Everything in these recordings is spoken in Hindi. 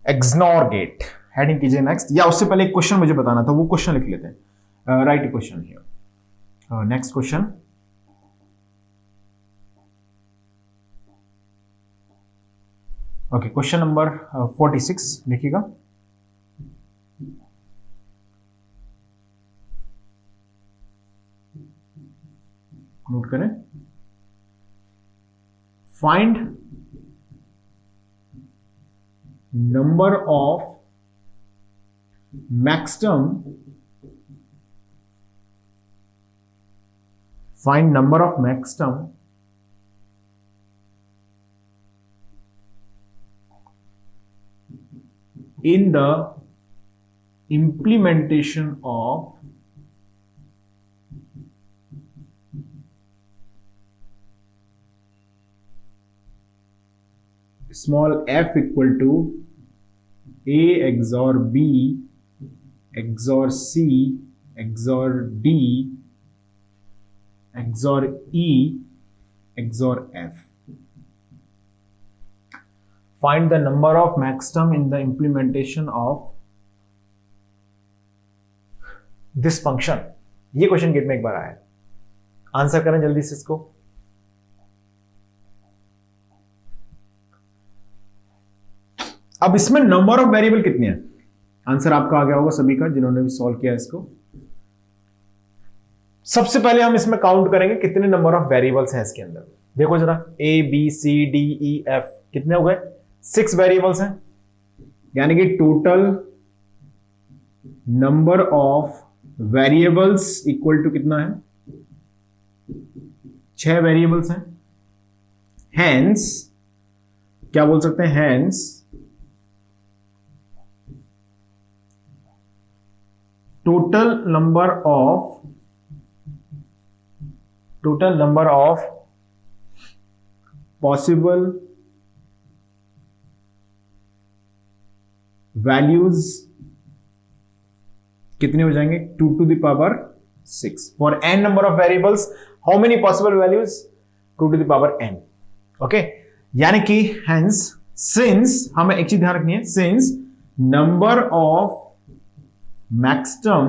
XNOR gate. हेडिंग कीजिए नेक्स्ट, या उससे पहले एक क्वेश्चन मुझे बताना था, वो क्वेश्चन लिख लेते हैं। Right question here. Next question, okay, question number 46 लिखिएगा। नोट करें। Find number of maximum, find number of maximum in the implementation of small f equal to a XOR b XOR C XOR D XOR E XOR F. Find the number of maximum in the implementation of this function. ये क्वेश्चन गेट में एक बार आया है, आंसर करें जल्दी से इसको। अब इसमें नंबर ऑफ वेरिएबल कितने हैं? आंसर आपका आ गया होगा सभी का, जिन्होंने भी सॉल्व किया इसको। सबसे पहले हम इसमें काउंट करेंगे कितने नंबर ऑफ वेरिएबल्स हैं इसके अंदर। देखो जरा, A B C D E F कितने हो गए? 6 वेरिएबल्स हैं, यानी कि total number of variables equal to कितना है? 6 वेरिएबल्स हैं। हैंस क्या बोल सकते हैं? Hence total number of possible values कितने हो जाएंगे? 2 to the power 6. For n number of variables, how many possible values? 2 to the power n. Okay, यानी कि hence, since हमें एक चीज ध्यान रखनी है, since number of maximum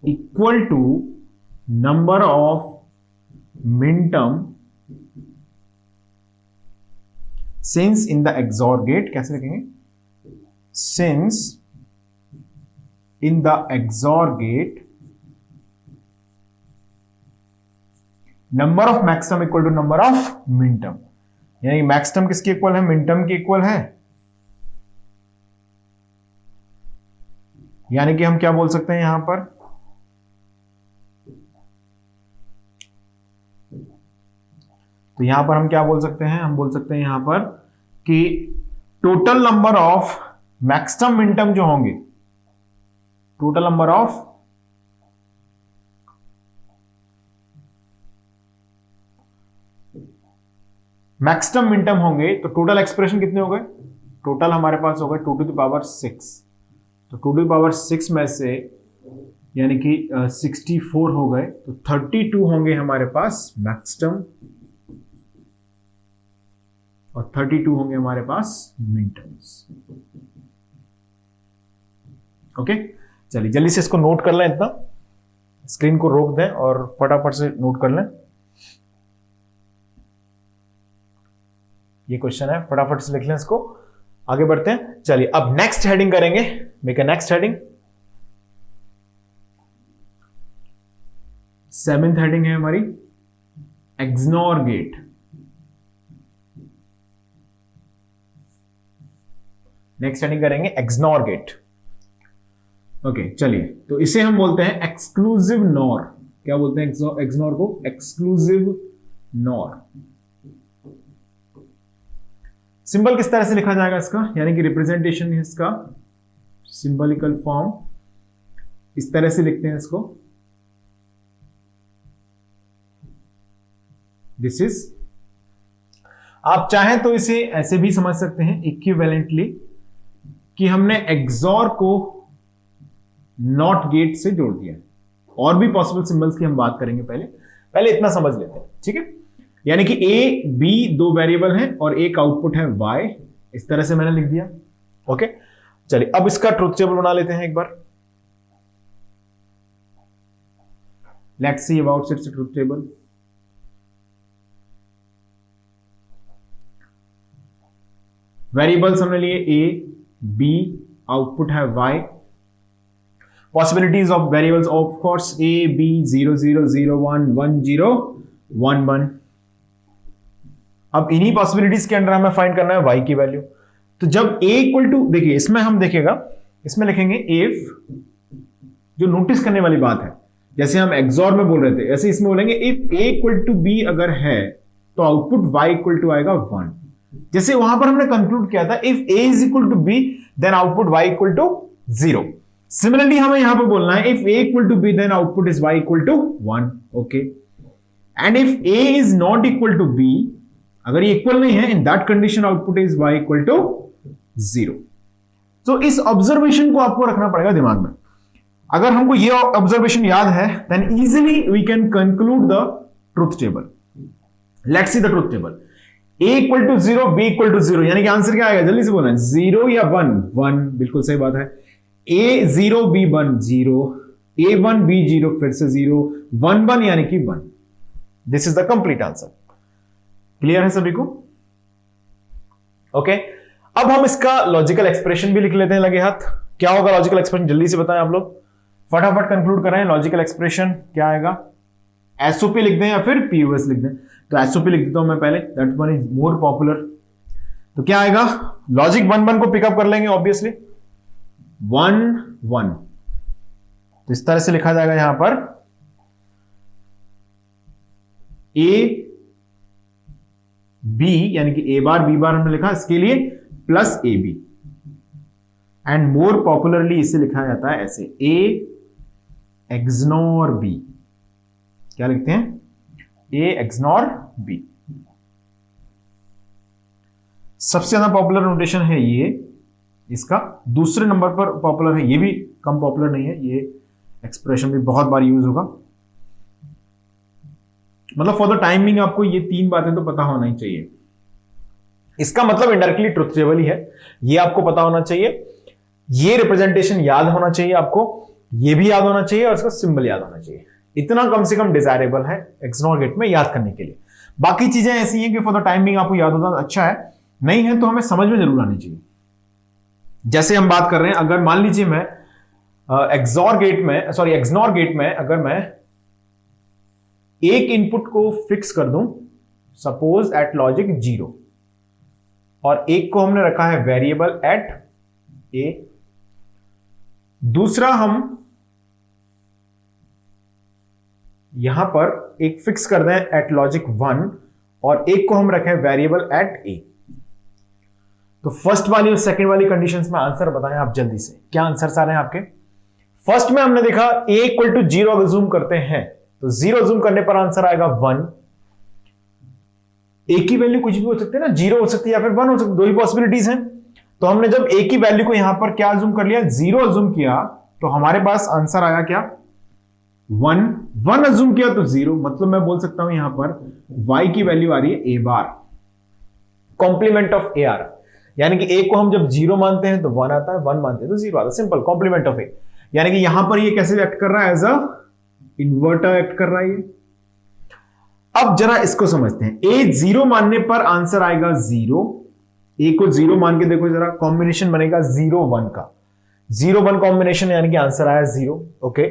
equal to number of minterm, since in the XOR gate, कैसे लिखेंगे? Since in the XOR gate number of maximum equal to number of minterm, यानी maximum किसकी इक्वल है? minterm की इक्वल है। यानी कि हम क्या बोल सकते हैं यहां पर? तो यहां पर हम क्या बोल सकते हैं? हम बोल सकते हैं यहां पर कि टोटल नंबर ऑफ मैक्सिमम मिनटम जो होंगे, टोटल नंबर ऑफ मैक्सिमम मिनटम होंगे, तो टोटल एक्सप्रेशन कितने हो गए? टोटल हमारे पास हो गए 2 to the power 6। तो 2 to the power 6 में से यानी कि 64 हो गए, तो 32 होंगे हमारे पास मैक्सिमम और 32 होंगे हमारे पास मिनटर्म्स। ओके, चलिए जल्दी से इसको नोट कर लें, इतना स्क्रीन को रोक दें और फटाफट से नोट कर लें। ये क्वेश्चन है, फटाफट से लिख लें इसको, आगे बढ़ते हैं। चलिए अब नेक्स्ट हेडिंग करेंगे, make a next heading. 7th heading है हमारी एक्सनॉर गेट। नेक्स्ट हेडिंग करेंगे एक्सनॉर गेट। ओके, चलिए तो इसे हम बोलते हैं एक्सक्लूसिव नॉर। क्या बोलते हैं एक्सनॉर को? Exclusive nor. सिंबल किस तरह से लिखा जाएगा इसका, यानी कि रिप्रेजेंटेशन है इसका, सिंबलिकल फॉर्म इस तरह से लिखते हैं इसको। दिस इज, आप चाहें तो इसे ऐसे भी समझ सकते हैं इक्विवेलेंटली कि हमने एक्सॉर को नॉट गेट से जोड़ दिया। और भी पॉसिबल सिंबल्स की हम बात करेंगे, पहले इतना समझ लेते हैं, ठीक है। यानी कि ए बी 2 वेरिएबल हैं और एक आउटपुट है y, इस तरह से मैंने लिख दिया। ओके, चलिए अब इसका ट्रुथ टेबल बना लेते हैं एक बार। Let's see about its truth table. Variables हमने लिए ए बी, आउटपुट है y। Possibilities of variables of course a b 0 0 0 1 1 0 1 1। अब इन्हीं पॉसिबिलिटीज के अंडर हमें फाइंड करना है y की वैल्यू। तो जब a इक्वल टू, देखिए इसमें हम देखेगा, इसमें लिखेंगे इफ, जो नोटिस करने वाली बात है, जैसे हम एक्सॉर में बोल रहे थे ऐसे इसमें बोलेंगे if a equal to b अगर है तो आउटपुट y इक्वल टू आएगा 1। जैसे वहां पर हमने कंक्लूड किया था if a is equal to b then output y equal to 0। Similarly हमें यहां पर बोलना है if a equal to b then output is y equal to 1। Okay, and if a is not equal to b, अगर ये इक्वल नहीं है, in that condition output is y equal to 0। तो इस ऑब्जर्वेशन को आपको रखना पड़ेगा दिमाग में। अगर हमको ये ऑब्जर्वेशन याद है then easily we can conclude the truth table. Let's see the truth table. a equal to 0 b equal to 0, यानी कि आंसर क्या आएगा, जल्दी से बोलना, 0 या 1 1, बिल्कुल सही बात है। a 0 b 1 0, a 1 b 0 फिर से 0 1 1 यानी कि 1। This is the complete answer. Clear है सभी को? ओके, अब हम इसका लॉजिकल एक्सप्रेशन भी लिख लेते हैं लगे हाथ। क्या होगा लॉजिकल एक्सप्रेशन, जल्दी से बताएं आप लोग, फटाफट कंक्लूड करें। लॉजिकल एक्सप्रेशन क्या आएगा, एसओपी लिख दें या फिर पीओएस लिख दें। तो एसओपी लिख देता हूं मैं पहले, that one is more popular. तो क्या आएगा, लॉजिक 1 1 को पिकअप कर लेंगे ऑब्वियसली, 1 1। तो इस तरह से लिखा जाएगा यहां पर ए बी, यानी कि ए बार बी बार हमने लिखा, इसके लिए plus A B, and more popularly इसे लिखा जाता है ऐसे, ए एक्सनॉर बी। क्या लिखते हैं, ए एक्सनॉर बी। सबसे ज्यादा पॉपुलर नोटेशन है ये इसका। दूसरे नंबर पर पॉपुलर है, ये भी कम पॉपुलर नहीं है, ये एक्सप्रेशन भी बहुत बार यूज होगा। मतलब फॉर द टाइमिंग आपको ये 3 बातें तो पता होना ही चाहिए। इसका मतलब इनडायरेक्टली ट्रुथ टेबल ही है, ये आपको पता होना चाहिए, ये रिप्रेजेंटेशन याद होना चाहिए आपको, ये भी याद होना चाहिए और इसका सिंबल याद होना चाहिए। इतना कम से कम डिजायरेबल है एक्सनॉर गेट में याद करने के लिए। बाकी चीजें ऐसी हैं कि फॉर द टाइमिंग आपको याद होता अच्छा है, नहीं है तो हमें समझ में जरूर आनी चाहिए। जैसे हम बात कर रहे हैं, अगर मान लीजिए मैं एक्सनॉर गेट में अगर मैं एक इनपुट को फिक्स कर दूं, सपोज एट लॉजिक 0, और एक को हमने रखा है वेरिएबल एट ए, दूसरा हम यहां पर एक फिक्स कर दें एट लॉजिक 1 और एक को हम रखें वेरिएबल एट ए। तो फर्स्ट वाली और सेकंड वाली कंडीशंस में आंसर बताएं आप जल्दी से, क्या आंसर आ रहे हैं आपके। फर्स्ट में हमने देखा a इक्वल टू 0 अगर जूम करते हैं तो 0 जूम करने पर आंसर आएगा 1। a की वैल्यू कुछ भी हो सकती है ना, 0 हो सकती है या फिर 1 हो सकती है, दो ही पॉसिबिलिटीज हैं। तो हमने जब a की वैल्यू को यहां पर क्या जूम कर लिया, 0 जूम किया, तो हमारे पास आंसर आया क्या, 1। 1 अज्यूम किया तो 0, मतलब मैं बोल सकता हूं यहां पर y की वैल्यू आ रही है a bar, complement of a आ रहा है। यानी कि a को हम जब 0 मानते हैं तो 1 आता है, 1 मानते हैं तो 0 आता है, सिंपल कॉम्प्लीमेंट ऑफ a। यानी कि यहां पर ये कैसे एक्ट कर रहा है, एज अ इन्वर्टर एक्ट कर रहा है ये। अब जरा इसको समझते हैं, a 0 मानने पर आंसर आएगा 0। a को 0 मान के देखो जरा, कॉम्बिनेशन बनेगा 0 1 का, 0 1 कॉम्बिनेशन, यानी कि आंसर आया 0। ओके,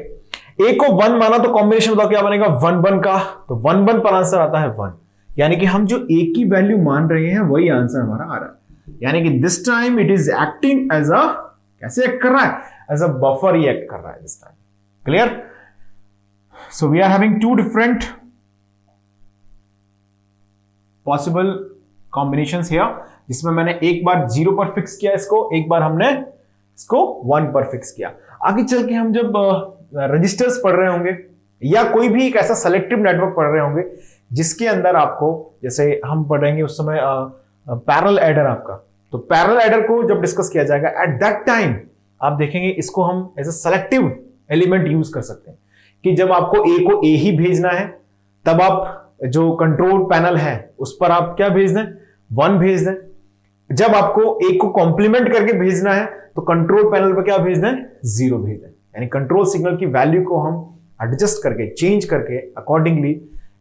a को 1 माना तो कॉम्बिनेशन बताओ क्या बनेगा, 1 1 का, तो 1 1 पर आंसर आता है 1। यानी कि हम जो a की वैल्यू मान रहे हैं वही आंसर हमारा आ रहा है। यानी कि this time it is acting as a, कैसे एक्ट कर रहा है, एज अ बफर ही एक्ट कर रहा है this time. Clear? So we are having 2 different possible combinations here, जिसमें मैंने एक बार 0 पर फिक्स किया इसको, एक बार हमने इसको 1 पर फिक्स किया। आगे चल के हम जब रजिस्टर्स पढ़ रहे होंगे या कोई भी एक ऐसा सेलेक्टिव नेटवर्क पढ़ रहे होंगे जिसके अंदर आपको, जैसे हम पढ़ेंगे उस समय पैरेलल एडर आपका, तो पैरेलल एडर को जब डिस्कस किया जाएगा एट दैट टाइम आप देखेंगे इसको हम as a selective element use कर सकते हैं कि जब आपको ए को ए ही भेजना है तब आप जो कंट्रोल पैनल है उस पर आप क्या भेज दें, 1 भेज दें। जब आपको एक को कॉम्प्लीमेंट करके भेजना है तो कंट्रोल पैनल पर क्या भेजना है, 0 भेजना है। यानी कंट्रोल सिग्नल की वैल्यू को हम एडजस्ट करके, चेंज करके अकॉर्डिंगली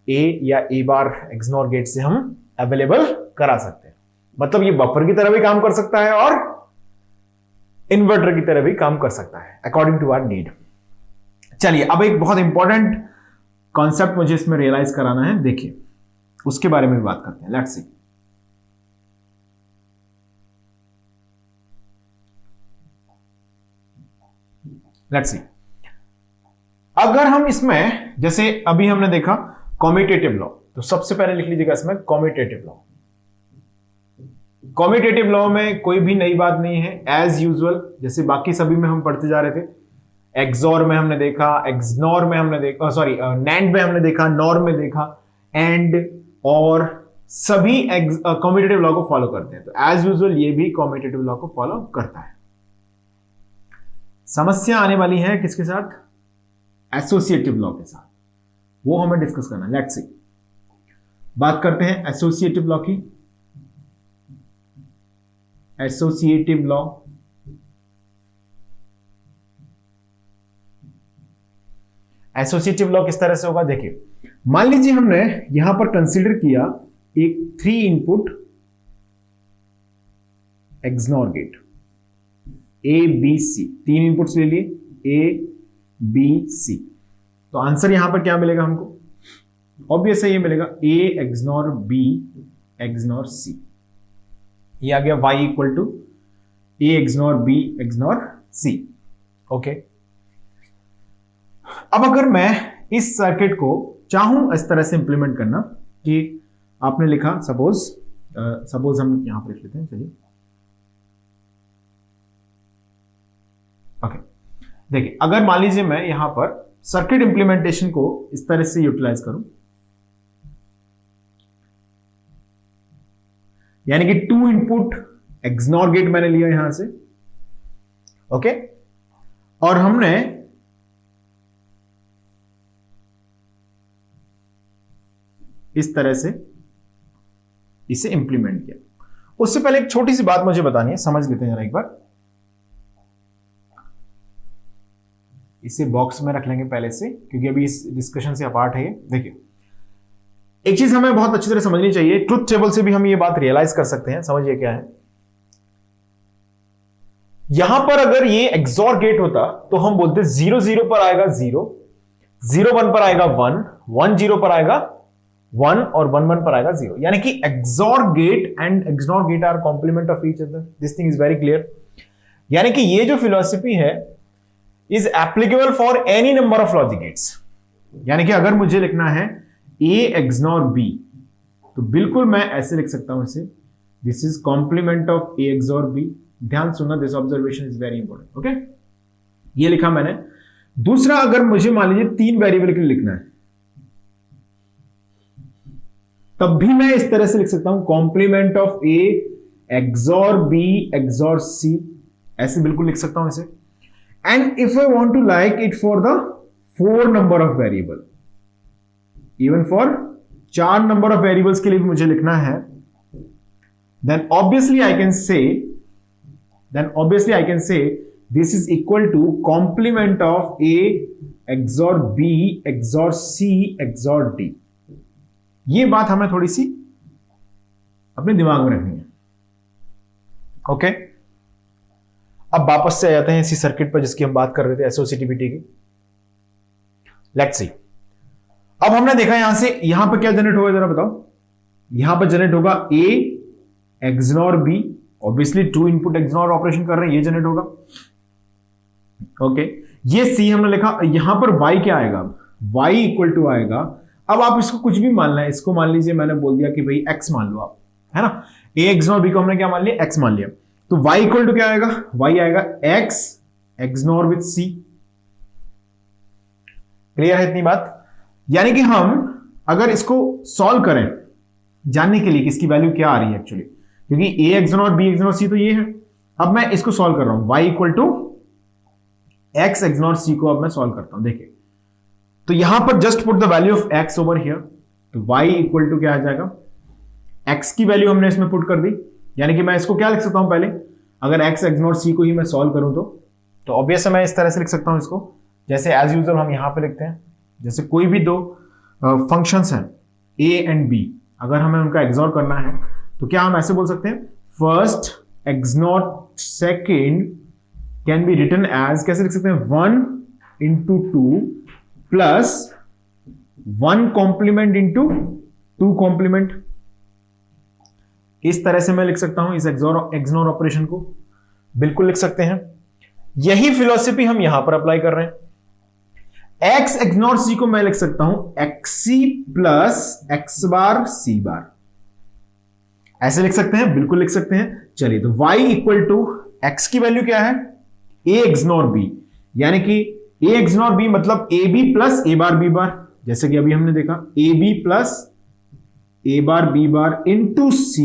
ए या ए बार एक्सनॉर गेट से हम अवेलेबल करा सकते हैं। मतलब ये बफर की तरह भी काम कर सकता है और इन्वर्टर की तरह भी काम कर सकता है अकॉर्डिंग टू आवर नीड। चलिए अब एक बहुत इंपॉर्टेंट कॉन्सेप्ट मुझे इसमें रियलाइज कराना है, देखिए उसके बारे में भी बात करते हैं। Let's see. लेट्स सी, अगर हम इसमें जैसे अभी हमने देखा कॉम्यूटेटिव लॉ, तो सबसे पहले लिख लीजिएगा इसमें कॉम्यूटेटिव लॉ। कॉम्यूटेटिव लॉ में कोई भी नई बात नहीं है, एज यूजुअल जैसे बाकी सभी में हम पढ़ते जा रहे थे। एक्सॉर में हमने देखा, एक्सनॉर में हमने देखा, सॉरी नैंड में हमने देखा, नॉर में देखा, एंड और सभी कॉम्यूटेटिव लॉ को फॉलो करते हैं। तो एज यूजुअल ये भी कॉम्यूटेटिव लॉ को फॉलो करता है। समस्या आने वाली है किसके साथ, एसोसिएटिव लॉ के साथ, वो हमें डिस्कस करना है। लेट्स सी, बात करते हैं एसोसिएटिव लॉ की। एसोसिएटिव लॉ, एसोसिएटिव लॉ किस तरह से होगा, देखिए मान लीजिए हमने यहां पर कंसीडर किया एक 3 input XNOR gate, A B C, 3 inputs ले लिए, ए बी सी। तो आंसर यहां पर क्या मिलेगा हमको, ऑब्वियस है ये मिलेगा A XNOR B XNOR C. ये आ गया y equal to A XNOR B XNOR C. Okay, अब अगर मैं इस सर्किट को चाहूं इस तरह से इंप्लीमेंट करना कि आपने लिखा सपोज हम यहां पर लिख लेते हैं, चलिए ओके। देखिए अगर मान लीजिए मैं यहां पर सर्किट इंप्लीमेंटेशन को इस तरह से यूटिलाइज करूं, यानी कि 2 इनपुट एक्सनॉर गेट मैंने लिया यहां से, ओके, और हमने इस तरह से इसे इंप्लीमेंट किया। उससे पहले एक छोटी सी बात मुझे बतानी है, समझ लेते हैं जरा एक बार। इसे बॉक्स में रख लेंगे पहले से, क्योंकि अभी इस डिस्कशन से अपार्ट है ये। देखिए एक चीज हमें बहुत अच्छी तरह समझनी चाहिए, ट्रुथ टेबल से भी हम ये बात रियलाइज कर सकते हैं। समझिए क्या है, यहां पर अगर ये एक्सॉर गेट होता तो हम बोलते 0 0 पर आएगा 0, 0 1 पर आएगा 1, 1 0 पर आएगा 1 और 1 1 पर आएगा 0। यानी कि XOR gate and XNOR gate are complement of each other. This thing is very clear. यानी कि ये जो फिलॉसफी है is applicable for any number of logic gates. यानी कि अगर मुझे लिखना है ए एक्सनॉर बी, तो बिल्कुल मैं ऐसे लिख सकता हूं इसे, this is complement of A XOR B. ध्यान सुनना, this observation is very important. Okay, ये लिखा मैंने। दूसरा, अगर मुझे मान लीजिए 3 वेरिएबल के लिए लिखना है, तब भी मैं इस तरह से लिख सकता हूं, complement of A XOR B XOR C, ऐसे बिल्कुल लिख सकता हूं इसे। And if I want to like it for the 4 number of variable, even for 4 number of variables के लिए भी मुझे लिखना है, then obviously I can say this is equal to complement of A XOR B XOR C XOR D। ये बात हमें थोड़ी सी अपने दिमाग में रखनी है। ओके, अब वापस से आ जाते हैं इसी सर्किट पर जिसकी हम बात कर रहे थे, एसोसिएटिविटी की। लेट्स सी, अब हमने देखा यहां से यहां पर क्या जनरेट होगा, जरा बताओ। यहां पर जनरेट होगा A XNOR B, obviously 2 input XNOR operation कर रहे हैं, ये जनरेट होगा। ओके, ये सी हमने लिखा। यहां पर y क्या आएगा, y इक्वल टू आएगा, अब आप इसको कुछ भी मान लें, इसको मान लीजिए मैंने बोल दिया कि भाई x मान लो आप, है ना। a एक्सनॉर b को हमने क्या मान लिया, x मान लिया, तो y इक्वल टू क्या आएगा, y आएगा x XNOR with c। Clear है इतनी बात। यानी कि हम अगर इसको सॉल्व करें जानने के लिए कि इसकी वैल्यू क्या आ रही है एक्चुअली, क्योंकि a XNOR b XNOR c तो ये है, अब मैं इसको सॉल्व कर रहा हूं, y equal to x XNOR c को अब मैं सॉल्व करता हूं। देखिए, तो यहां पर just put the value of x over here, तो y इक्वल टू क्या आ जाएगा, x की वैल्यू हमने इसमें पुट कर दी, यानी कि मैं इसको क्या लिख सकता हूं पहले, अगर x XNOR C को ही मैं सॉल्व करूं तो ऑब्वियस है मैं इस तरह से लिख सकता हूं इसको, जैसे एज यूजुअल हम यहां पे लिखते हैं, जैसे कोई भी दो फंक्शंस हैं a एंड b, अगर हमें उनका एक्सॉर करना है तो क्या हम ऐसे बोल सकते हैं, first XNOR second can be written as, कैसे लिख सकते हैं, 1 into 2 plus 1 complement into 2 complement. इस तरह से मैं लिख सकता हूं इस XNOR ऑपरेशन को, बिल्कुल लिख सकते हैं। यही फिलॉसफी हम यहां पर अप्लाई कर रहे हैं। x XNOR C को मैं लिख सकता हूं xc प्लस x बार c बार, ऐसे लिख सकते हैं, बिल्कुल लिख सकते हैं। चलिए तो y इक्वल टू x की वैल्यू क्या है, a XNOR b, यानी कि a XNOR b मतलब ab plus a bar b bar, जैसे कि अभी हमने देखा ab plus a bar b bar into c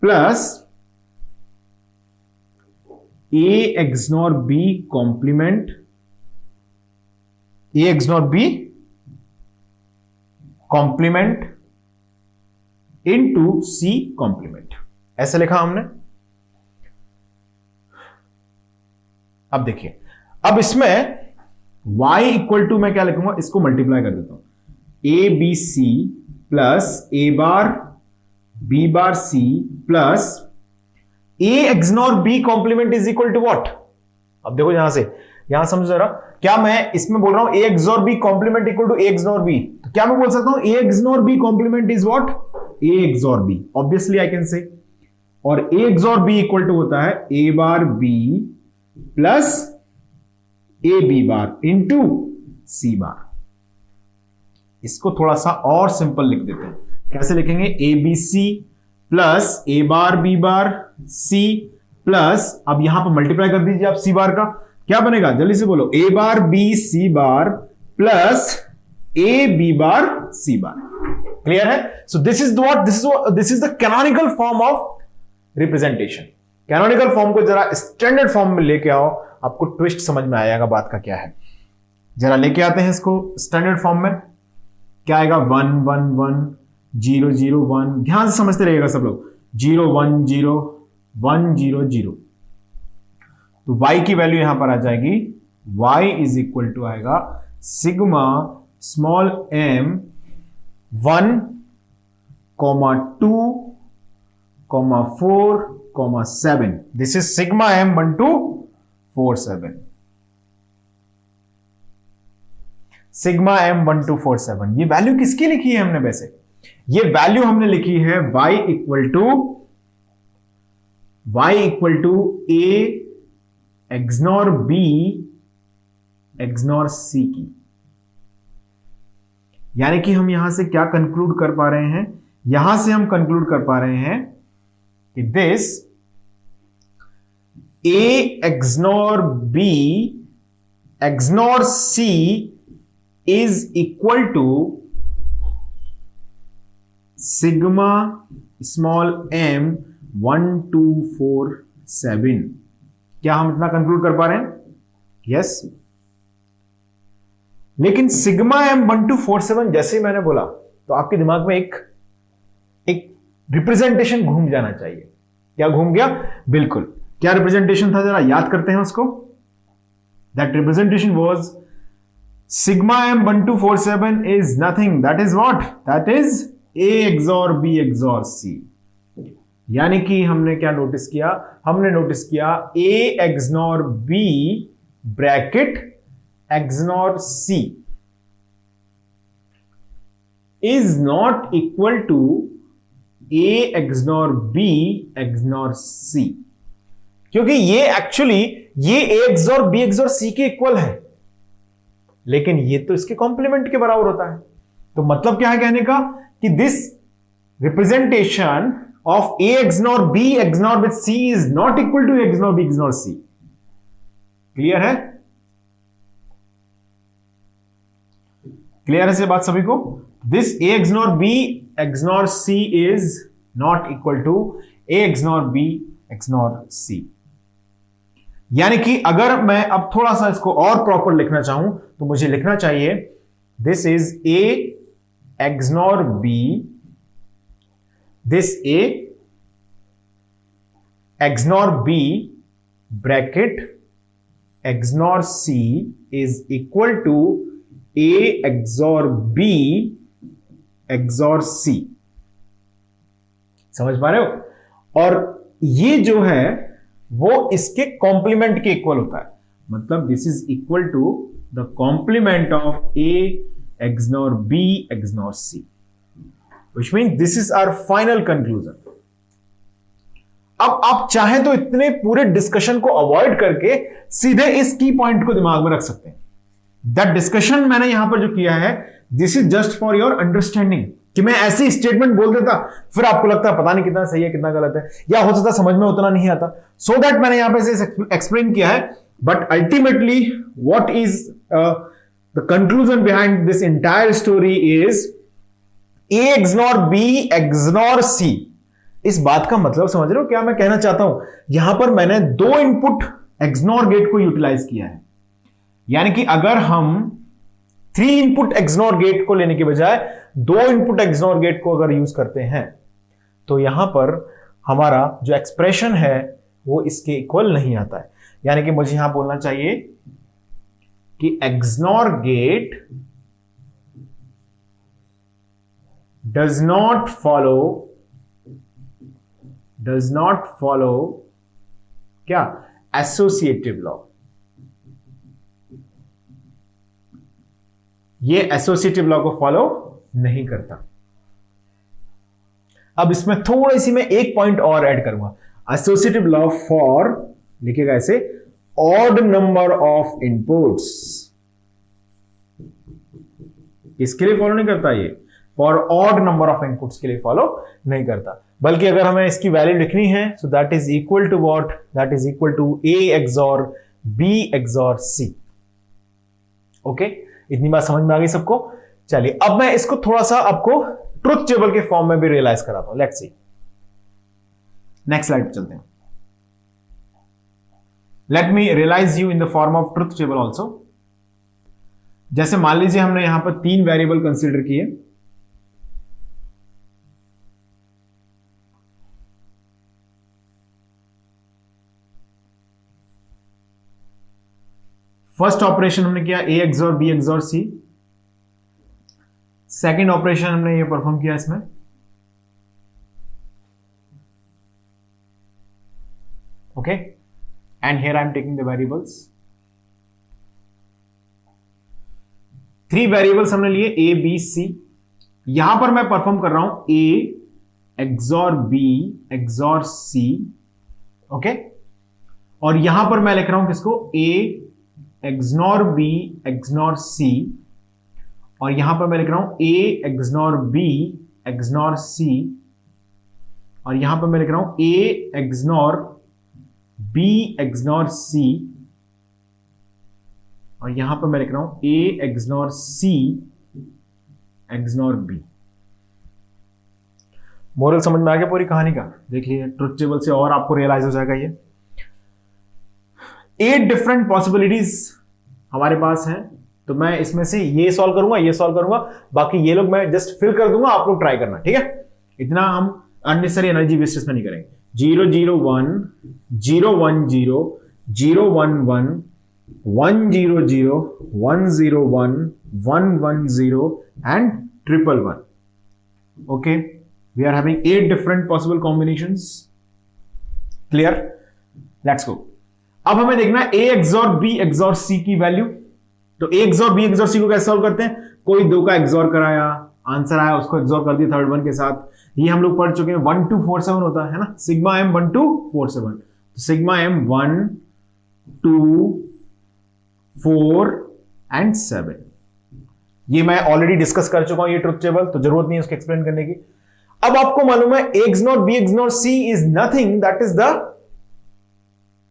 plus a XNOR b complement, a XNOR b complement into c complement, ऐसे लिखा हमने। अब देखिए, अब इसमें y इक्वल टू मैं क्या लिखूंगा, इसको मल्टीप्लाई कर देता हूं, a b c plus a bar b bar c plus a XNOR b complement is equal to what. अब देखो यहां समझो जरा, क्या मैं इसमें बोल रहा हूं a XNOR b complement equal to a XNOR b, तो क्या मैं बोल सकता हूं a XNOR b complement is what, a XNOR b, obviously I can say. और a XNOR b equal to होता है a bar b plus a b bar into c bar. इसको थोड़ा सा और सिंपल लिख देते हैं, कैसे लिखेंगे, a b c plus a bar b bar c plus, अब यहां पर मल्टीप्लाई कर दीजिए आप c बार का, क्या बनेगा जल्दी से बोलो, a bar b c bar plus a b bar c bar. Clear है? So this is what, this is the canonical form of representation. Canonical form को जरा स्टैंडर्ड फॉर्म में लेके आओ, आपको ट्विस्ट समझ में आएगा बात का क्या है। जरा लेके आते हैं इसको स्टैंडर्ड फॉर्म में, क्या आएगा, 1 1 1 0 0 1, ध्यान से समझते रहिएगा सब लोग, 0 1 0 1 0 0। तो y की वैल्यू यहां पर आ जाएगी, y इज इक्वल टू आएगा sigma small m 1 2 4 7, this is sigma m 1 2 4 7, sigma m 1 2 4 7। ये वैल्यू किसकी लिखी है हमने, वैसे ये वैल्यू हमने लिखी है y equal to a XNOR b XNOR c की। यानी कि हम यहां से क्या कंक्लूड कर पा रहे हैं, यहां से हम कंक्लूड कर पा रहे हैं कि this a XNOR b XNOR c is equal to sigma small m 1 2 4 7। क्या हम इतना कंक्लूड कर पा रहे हैं? यस। लेकिन सिग्मा m 1 2 4 7 जैसे ही मैंने बोला तो आपके दिमाग में एक रिप्रेजेंटेशन घूम जाना चाहिए। क्या घूम गया? बिल्कुल। क्या रिप्रेजेंटेशन था, जरा याद करते हैं उसको। That representation was sigma m 1 2 4 7 is nothing, that is what, that is a XOR b XOR c। यानी कि हमने क्या नोटिस किया, हमने नोटिस किया a XNOR b bracket XNOR c is not equal to a XNOR b XNOR c, क्योंकि ये एक्चुअली ये a XOR b XOR c के इक्वल है, लेकिन ये तो इसके कॉम्प्लीमेंट के बराबर होता है। तो मतलब क्या है कहने का कि this representation of a XNOR b XNOR with c is not equal to a XNOR b XNOR c। Clear है? क्लियर है से बात सभी को? This a XNOR b XNOR c is not equal to a XNOR b XNOR c। यानी कि अगर मैं अब थोड़ा सा इसको और प्रॉपर लिखना चाहूं तो मुझे लिखना चाहिए this is a XNOR b, this a XNOR B bracket XNOR C is equal to A XOR B XOR C। समझ पा रहे हो? और ये जो है वो इसके कॉम्प्लीमेंट के इक्वल होता है, मतलब this is equal to the complement of A XNOR B XNOR C, which means this is our final conclusion। अब आप चाहें तो इतने पूरे डिस्कशन को अवॉइड करके सीधे इस की पॉइंट को दिमाग में रख सकते हैं। दैट डिस्कशन मैंने यहां पर जो किया है, this is just for your understanding, कि मैं ऐसी स्टेटमेंट बोल देता फिर आपको लगता है पता नहीं कितना सही है कितना गलत है, या हो सकता समझ में उतना नहीं आता, सो दैट मैंने यहां पे से एक्सप्लेन किया है। But ultimately what is the conclusion behind this entire story is A XNOR B XNOR C। इस बात का मतलब समझ रहे हो क्या मैं कहना चाहता हूं? यहां पर मैंने दो इनपुट XNOR गेट को यूटिलाइज किया है, यानी कि अगर हम 3 इनपुट XNOR गेट को लेने के बजाय 2 इनपुट XNOR गेट को अगर यूज करते हैं तो यहां पर हमारा जो एक्सप्रेशन है वो इसके इक्वल नहीं आता है। यानी कि मुझे यहां बोलना चाहिए कि XNOR gate does not follow क्या? Associative law. ये एसोसिएटिव लॉ को फॉलो नहीं करता। अब इसमें थोड़ी सी मैं एक पॉइंट और ऐड करूंगा। एसोसिएटिव लॉ फॉर लिखेगा ऐसे, ऑड नंबर ऑफ इनपुट्स, इसके लिए फॉलो नहीं करता ये, for odd number of inputs के लिए फॉलो नहीं करता, बल्कि अगर हमें इसकी वैल्यू लिखनी है so that is equal to what? That is equal to A XOR B XOR C। Okay, इतनी बात समझ में आ गई सबको? चलिए अब मैं इसको थोड़ा सा आपको ट्रुथ टेबल के फॉर्म में भी रियलाइज कराता हूं। लेट्स सी, नेक्स्ट स्लाइड पे चलते हैं। Let me realise you in the form of truth table also. जैसे मान लीजिए हमने यहां पर 3 वेरिएबल कंसीडर किए, फर्स्ट ऑपरेशन हमने किया A XOR B XOR C, second operation हमने ये परफॉर्म किया इसमें, okay, and here I am taking the variables. 3 variables हमने लिए A B C, यहां पर मैं परफॉर्म कर रहा हूं A XOR B XOR C, okay, और यहां पर मैं लिख रहा हूं किसको? A XNOR B XNOR C, और यहां पर मैं लिख रहा हूं A XNOR B XNOR C, और यहां पर मैं लिख रहा हूं A XNOR B XNOR C, और यहां पर मैं लिख रहा हूं A XNOR C XNOR B। Moral समझ में आ गया पूरी कहानी का? देख लीजिए ट्रुथ टेबल से और आपको रियलाइज हो जाएगा ये 8 डिफरेंट पॉसिबिलिटीज हमारे पास हैं। तो मैं इसमें से ये सॉल्व करूंगा, ये सॉल्व करूंगा, बाकी ये लोग मैं जस्ट फिल कर दूंगा, आप लोग ट्राई करना, ठीक है? इतना हम अननेसेसरी एनर्जी वेस्ट में नहीं करेंगे। 0 0 1 0 1 0 0 1 1 1 0 0 1 0 1 1 1 0 and 1 1 1। Okay, we are having 8 different possible combinations. Clear? Let's go। अब हमें देखना है A XOR B XOR C की वैल्यू। तो A XOR B XOR C को कैसे सॉल्व करते हैं? कोई 2 का XOR कराया, आंसर आया, उसको XOR कर दिया थर्ड वन के साथ। ये हम लोग पढ़ चुके हैं, 1 2 4 7 होता है ना, सिग्मा M 1 2 4 7। तो सिग्मा M 1 2 4 एंड 7। ये मैं ऑलरेडी डिस्कस कर चुका हूं ये ट्रुथ टेबल, तो जरूरत नहीं है उसको एक्सप्लेन करने की। अब आपको मालूम है A XOR B XOR C is nothing, that is the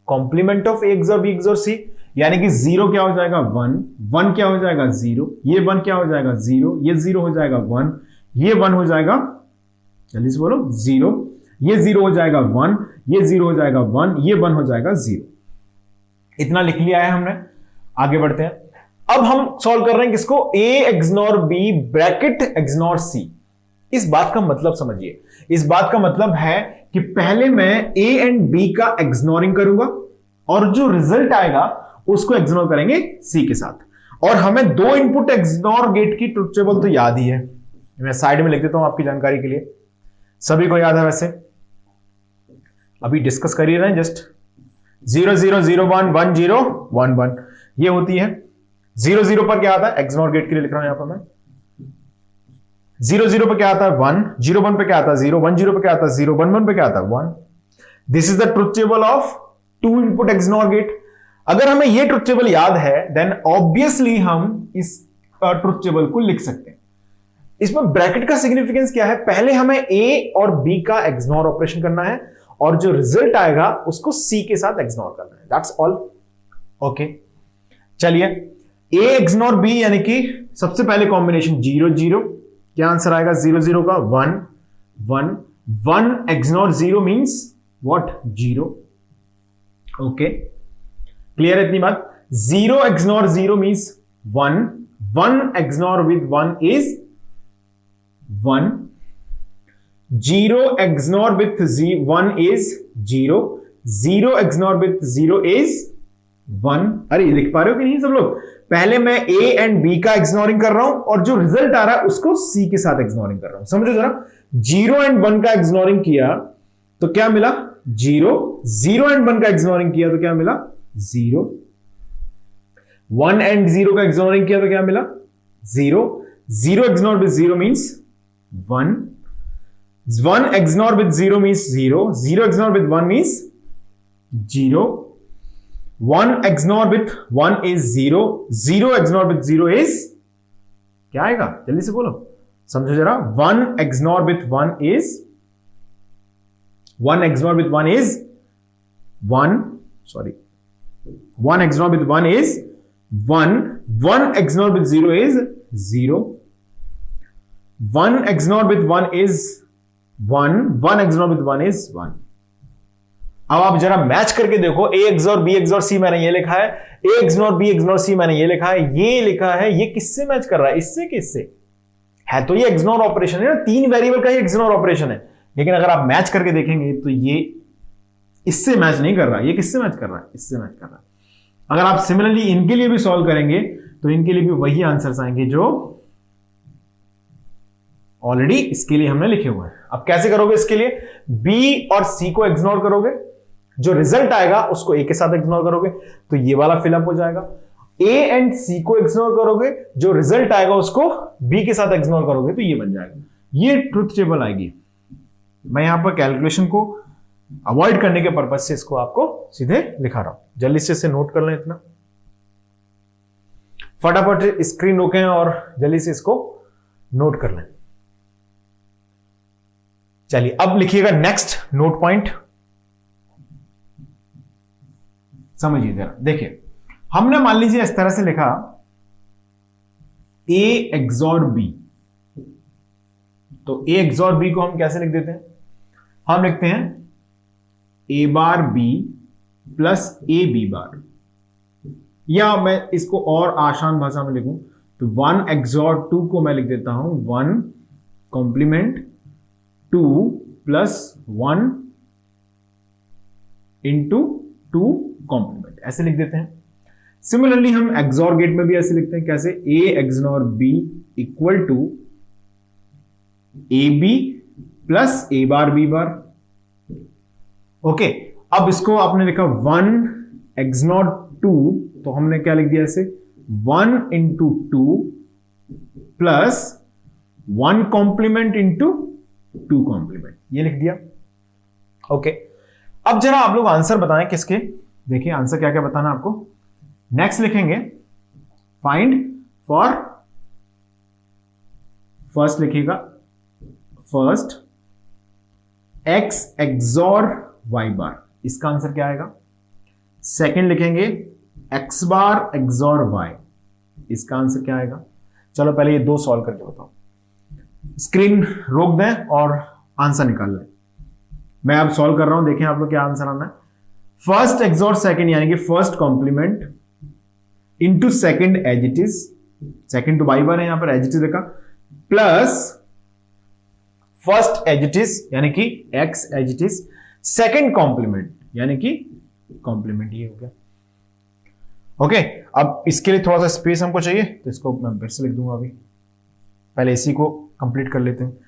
complement of A XOR B XOR C, यानी कि 0 क्या हो जाएगा 1, 1 क्या हो जाएगा 0, ये 1 क्या हो जाएगा 0, ये 0 हो जाएगा 1, ये 1 हो जाएगा, जल्दी से बोलो 0, ये 0 हो जाएगा 1, ये 0 हो जाएगा 1, ये 1 हो जाएगा 0। इतना लिख लिया है हमने, आगे बढ़ते हैं। अब हम सॉल्व कर रहे हैं किसको? A XNOR B bracket XNOR C। इस बात का मतलब समझिए, इस बात का मतलब है कि पहले मैं ए एंड बी का इग्नोरिंग करूंगा और जो रिजल्ट आएगा उसको इग्नोर करेंगे सी के साथ। और हमें दो इनपुट इग्नोर गेट की ट्रुथ टेबल तो याद ही है, मैं साइड में लिख देता हूं आपकी जानकारी के लिए, सभी को याद है वैसे, अभी डिस्कस कर ही रहे हैं जस्ट। 0 0 0 1 1 0 1 1 ये होती है। 0 0 पर क्या आता है, इग्नोर गेट के लिए लिख रहा हूं यहां पर मैं। 0 0 पर क्या आता है 1, 0 1 पे क्या आता है 0, 1 0 पे क्या आता है 0, 1 1 पे क्या आता है 1। This is the truth table of two input ignore gate. अगर हमें यह ट्रुथ टेबल याद है देन ऑब्वियसली हम इस ट्रुथ टेबल को लिख सकते हैं। इसमें ब्रैकेट का सिग्निफिकेंस क्या है, पहले हमें ए और बी का इग्नोर ऑपरेशन करना है और जो रिजल्ट आएगा उसको सी के साथ इग्नोर करना है, दैट्स ऑल। ओके चलिए, ए इग्नोर बी यानी कि सबसे पहले कॉम्बिनेशन 0 0, क्या आंसर आएगा 0 0 का 1 1 1 ignore 0 means what 0। Okay clear है इतनी बात। 0 ignore 0 means 1 1 ignore with 1 is 1, 0 ignore with 1 is 0, 0 ignore with 0 is 1। अरे लिख पा रहे हो कि नहीं सब लोग? पहले मैं A एंड B का इग्नोरिंग कर रहा हूं और जो रिजल्ट आ रहा है उसको C के साथ इग्नोरिंग कर रहा हूं। समझो जरा, 0 एंड 1 का इग्नोरिंग किया तो क्या मिला 0, 0 एंड 1 का इग्नोरिंग किया तो क्या मिला 0, 1 एंड 0 का इग्नोरिंग किया तो क्या मिला 0, 0 ignore with 0 means 1, 1 ignore with 0 means 0, 0 ignore with 1 means 0, 1 ignore with 1 is 0, 0 ignore with 0 is क्या आएगा जल्दी से बोलो, समझो जरा। 1 ignore with 1 is 1 ignore with 1 is 1, sorry, 1 ignore with 1 is 1, 1 ignore with 0 is 0, 1 ignore with 1 is 1, 1 ignore with 1 is 1। अब आप जरा मैच करके देखो, A XOR B XOR C मैंने ये लिखा है, A XOR B XOR C मैंने ये लिखा है, ये लिखा है, ये किससे मैच कर रहा है, इससे किससे है? तो ये XOR ऑपरेशन है ना, 3 वेरिएबल का ही XOR ऑपरेशन है। लेकिन अगर आप मैच करके देखेंगे तो ये इससे मैच नहीं कर रहा, ये किससे मैच कर रहा है, इससे मैच कर रहा है। अगर आप सिमिलरली इनके लिए भी सॉल्व करेंगे तो इनके लिए भी वही आंसर्स आएंगे जो ऑलरेडी इसके लिए हमने लिखे हुए हैं। अब कैसे करोगे इसके लिए, बी और सी को इग्नोर करोगे, जो रिजल्ट आएगा उसको ए के साथ इग्नोर करोगे तो ये वाला फिलअप हो जाएगा। ए एंड सी को इग्नोर करोगे, जो रिजल्ट आएगा उसको बी के साथ इग्नोर करोगे तो ये बन जाएगा, ये ट्रुथ टेबल आएगी। मैं यहां पर कैलकुलेशन को अवॉइड करने के पर्पज से इसको आपको सीधे लिखा रहा हूं, जल्दी से इसे नोट कर लें। इतना फटाफट स्क्रीन रोकें और जल्दी से इसको नोट कर लें। चलिए अब लिखिएगा नेक्स्ट नोट पॉइंट, समझिए जरा। देखिए हमने मान लीजिए इस तरह से लिखा A XOR B, तो A XOR B को हम कैसे लिख देते हैं, हम लिखते हैं A bar B plus A B बार, या मैं इसको और आसान भाषा में लिखूं तो 1 XOR 2 को मैं लिख देता हूं 1 कॉम्प्लीमेंट 2 प्लस 1 इंटू 2 कॉम्प्लीमेंट, ऐसे लिख देते हैं। सिमिलरली हम एक्सॉर गेट में भी ऐसे लिखते हैं, कैसे A XNOR B equal to AB plus A bar B bar. Okay, अब इसको आपने लिखा 1 एक्सनॉर 2, तो हमने क्या लिख दिया ऐसे 1 into 2 plus 1 complement into 2 complement, ये लिख दिया। ओके, अब जरा आप लोग आंसर बताएं किसके, देखिए आंसर क्या क्या बताना आपको। नेक्स्ट लिखेंगे फाइंड फॉर, फर्स्ट लिखिएगा फर्स्ट x एक्सॉर y बार, इसका आंसर क्या आएगा। सेकंड लिखेंगे x बार एक्सॉर y, इसका आंसर क्या आएगा। चलो पहले ये दो सॉल्व करके बताओ, स्क्रीन रोक दें और आंसर निकाल लें। मैं अब सॉल्व कर रहा हूं, देखें आप लोग क्या आंसर आना है। फर्स्ट एक्सॉर सेकंड यानी कि first complement into second as it is, second तो बाई बार है यहां पर एज इट इज लिखा, plus first as it is यानी कि x as it is, second complement यानी कि कॉम्प्लीमेंट, ये हो गया। ओके, अब इसके लिए थोड़ा सा स्पेस हमको चाहिए तो इसको मैं फिर से लिख दूंगा। अभी पहले इसी को कंप्लीट कर लेते हैं।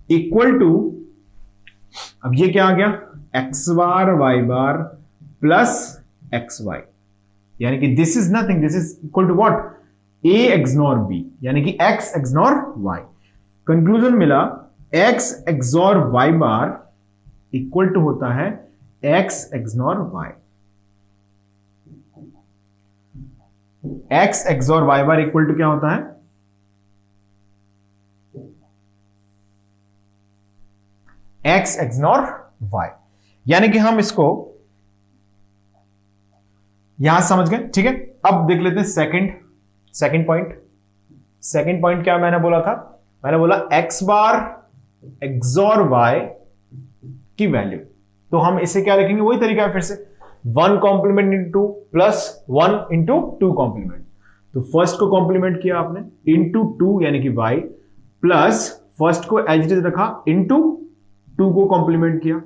इक्वल टू, अब ये क्या आ गया, X bar Y bar plus X Y, यानी कि this is nothing, this is equal to what, A XNOR B, यानी कि एक्स एक्सनॉर वाई। कंक्लूजन मिला, X XOR Y bar equal to होता है X XNOR Y. X XOR Y bar equal to क्या होता है, एक्स एक्सनॉर वाई, यानी कि हम इसको यहां समझ गए। ठीक है, अब देख लेते हैं सेकंड पॉइंट। सेकंड पॉइंट क्या मैंने बोला था, मैंने बोला एक्स बार एक्सॉर वाई की वैल्यू, तो हम इसे क्या लिखेंगे, वही तरीका है फिर से, 1 complement into plus 1 into 2 complement. तो फर्स्ट को कॉम्प्लीमेंट किया आपने इंटू 2 यानी कि वाई, प्लस फर्स्ट को एज इट इज रखा इंटू 2 को कॉम्प्लीमेंट किया,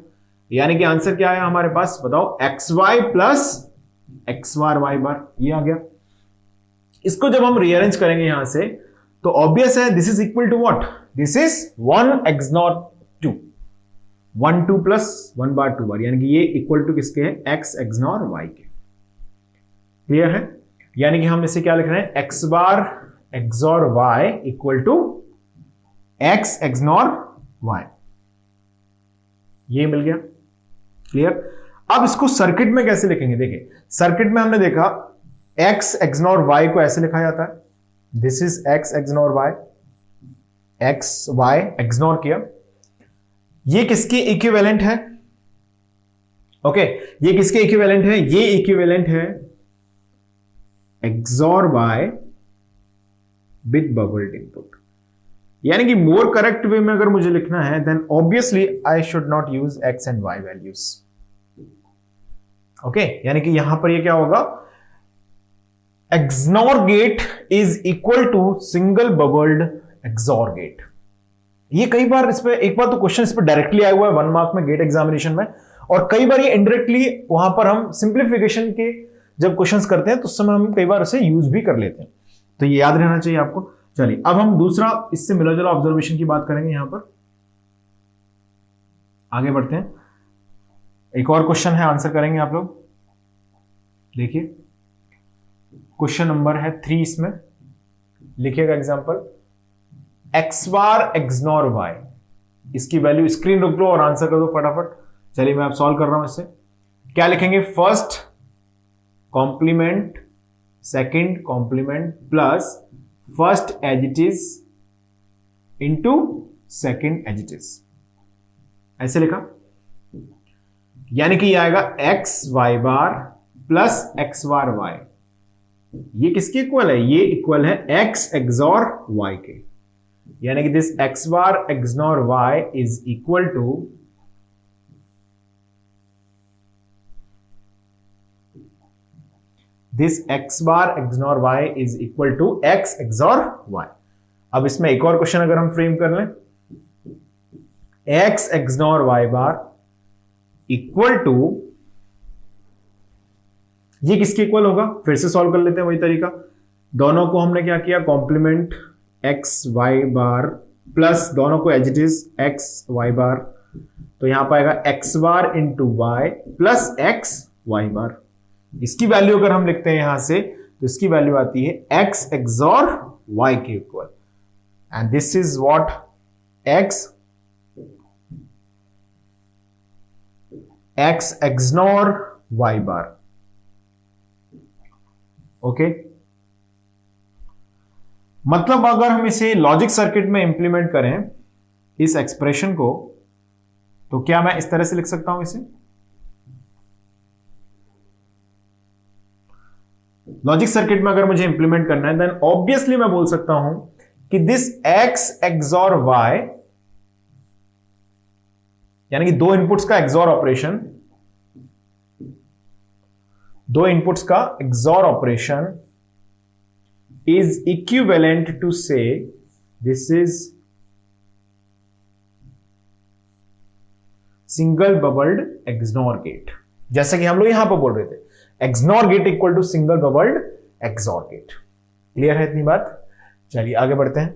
यानी कि आंसर क्या आया हमारे पास, बताओ, x Y plus X bar Y बार, ये आ गया। इसको जब हम रीअरेंज करेंगे यहां से तो ऑब्वियस है, this is equal to what, this is 1 X not 2, 1 2 plus 1 bar 2 bar, यानी कि ये इक्वल टू किसके है, एक्स एक्सनॉर वाई के। क्लियर है, यानी कि हम इसे क्या लिख रहे हैं, X bar XOR Y equal to X XNOR Y, ये मिल गया। क्लियर, अब इसको सर्किट में कैसे लिखेंगे, देखिए सर्किट में हमने देखा एक्स एक्सनॉर वाई को ऐसे लिखा जाता है, this is X XNOR Y, X Y XNOR किया, ये किसके इक्विवेलेंट है, ओके, ये किसके इक्विवेलेंट है, ये इक्विवेलेंट है XOR Y with bubbled input, यानी कि मोर करेक्ट वे में अगर मुझे लिखना है then obviously I should not use X and Y values. Okay, यानी कि यहां पर ये क्या होगा, XNOR gate is equal to single bubbled XOR gate. ये कई बार इस पे, एक बार तो क्वेश्चन इस पे डायरेक्टली आया हुआ है 1 मार्क में गेट एग्जामिनेशन में, और कई बार ये इनडायरेक्टली वहां पर हम सिंप्लीफिकेशन के जब क्वेश्चंस करते हैं तो उस समय हम कई बार उसे यूज भी कर लेते हैं, तो ये याद रहना चाहिए आपको। चलिए अब हम दूसरा इससे मिला जुला ऑब्जर्वेशन की बात करेंगे, यहां पर आगे बढ़ते हैं। एक और क्वेश्चन है, आंसर करेंगे आप लोग। देखिए क्वेश्चन नंबर है 3, इसमें लिखिएगा example, x bar XNOR Y, इसकी वैल्यू स्क्रीन रुक लो और आंसर कर दो फटाफट। चलिए मैं अब सॉल्व कर रहा हूं इससे। क्या लिखेंगे, first complement second complement plus first as it is into second as it is, ऐसे लिखा, यानी कि ये आएगा X Y bar plus X bar Y, ये किसके इक्वल है, ये इक्वल है एक्स एक्सॉर वाई के, यानी कि this X bar XNOR Y is equal to this X bar XNOR Y is equal to X XOR Y. अब इसमें एक और क्वेश्चन अगर हम फ्रेम कर लें, X XNOR Y bar equal to, ये किसके इक्वल होगा, फिर से सॉल्व कर लेते हैं वही तरीका, दोनों को हमने क्या किया, complement X Y bar plus दोनों को as it is X Y bar, तो यहां पाएगा X bar into Y plus X Y bar. इसकी वैल्यू अगर हम लिखते हैं यहां से तो इसकी वैल्यू आती है एक्स एक्सॉर वाई के equal, and this is what X XNOR Y bar. Okay, मतलब अगर हम इसे लॉजिक सर्किट में इंप्लीमेंट करें इस एक्सप्रेशन को, तो क्या मैं इस तरह से लिख सकता हूं इसे, लॉजिक सर्किट में अगर मुझे इंप्लीमेंट करना है देन ऑब्वियसली मैं बोल सकता हूं कि दिस एक्स एक्सॉर वाई, यानी कि दो इनपुट्स का एक्सॉर ऑपरेशन, दो इनपुट्स का XOR operation is equivalent to say this is single bubbled XNOR gate, जैसे कि हम लोग यहां पर बोल रहे थे XNOR gate equal to single bubbled XOR gate. Clear है इतनी बात? चलिए आगे बढ़ते हैं।